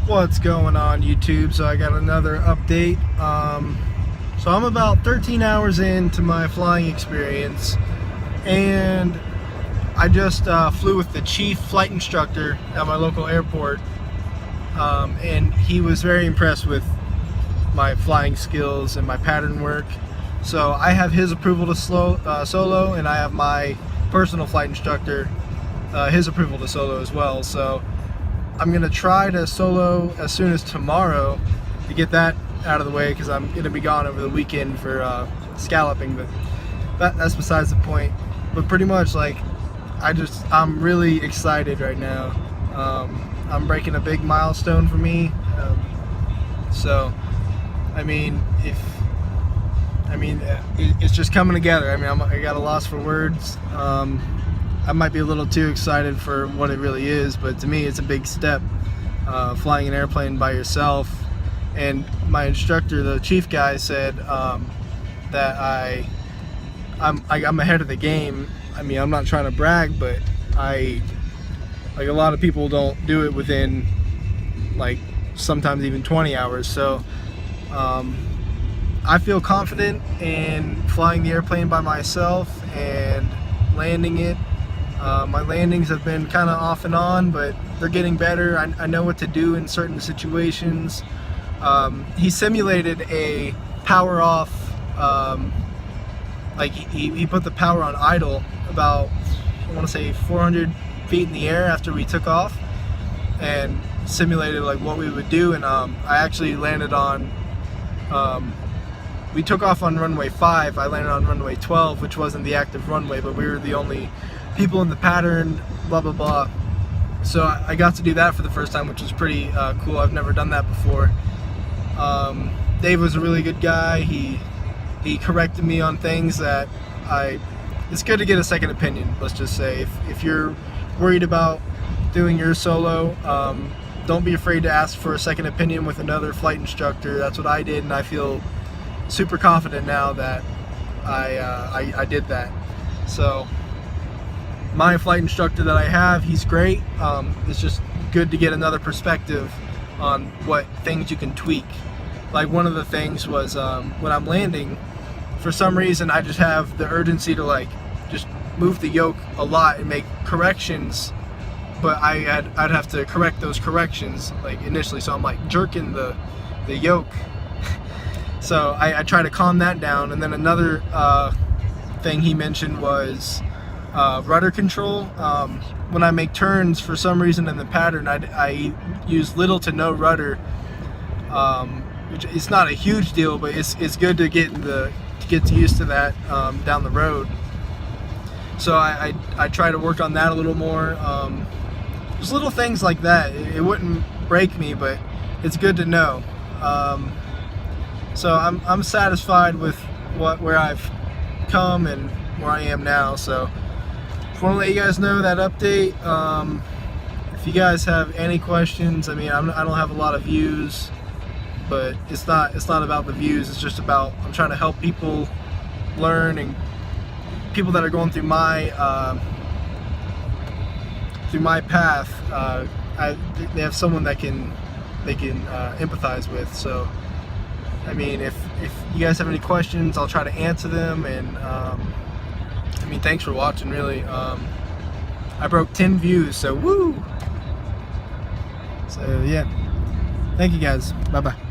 What's going on, YouTube? So I got another update. So I'm about 13 hours into my flying experience, and I just flew with the chief flight instructor at my local airport, and he was very impressed with my flying skills and my pattern work. So I have his approval to solo, and I have my personal flight instructor his approval to solo as well. So I'm gonna try to solo as soon as tomorrow to get that out of the way, because I'm gonna be gone over the weekend for scalloping, but that's besides the point. But pretty much, like, I'm really excited right now. I'm breaking a big milestone for me. So I mean, it's just coming together. I mean, I got a loss for words. I might be a little too excited for what it really is, but to me it's a big step, flying an airplane by yourself. And my instructor, the chief guy, said that I'm ahead of the game. I mean, I'm not trying to brag, but like a lot of people don't do it within, like, sometimes even 20 hours. So I feel confident in flying the airplane by myself and landing it. My landings have been kind of off and on, but they're getting better. I know what to do in certain situations. He simulated a power off, like he put the power on idle about, I want to say 400 feet in the air after we took off, and simulated like what we would do. And I actually landed on, we took off on runway 5, I landed on runway 12, which wasn't the active runway, but we were the only people in the pattern, blah blah blah. So I got to do that for the first time, which was pretty cool. I've never done that before. Dave was a really good guy. He corrected me on things that it's good to get a second opinion, let's just say. If you're worried about doing your solo, don't be afraid to ask for a second opinion with another flight instructor. That's what I did, and I feel super confident now that I did that. So my flight instructor that I have, he's great. It's just good to get another perspective on what things you can tweak. Like, one of the things was when I'm landing, for some reason I just have the urgency to like just move the yoke a lot and make corrections, but I'd have to correct those corrections like initially, so I'm like jerking the yoke. So I try to calm that down. And then another thing he mentioned was rudder control. When I make turns, for some reason in the pattern, I use little to no rudder, which it's not a huge deal, but it's good to get used to that down the road. So I try to work on that a little more. Just little things like that. It wouldn't break me, but it's good to know. So I'm satisfied with where I've come and where I am now. So I want to let you guys know that update. If you guys have any questions, I mean, I don't have a lot of views, but it's not about the views. It's just about, I'm trying to help people learn, and people that are going through my path. They have someone they can empathize with. So I mean, if you guys have any questions, I'll try to answer them. And I mean, thanks for watching, really. I broke 10 views, so woo! So yeah, thank you guys. Bye bye.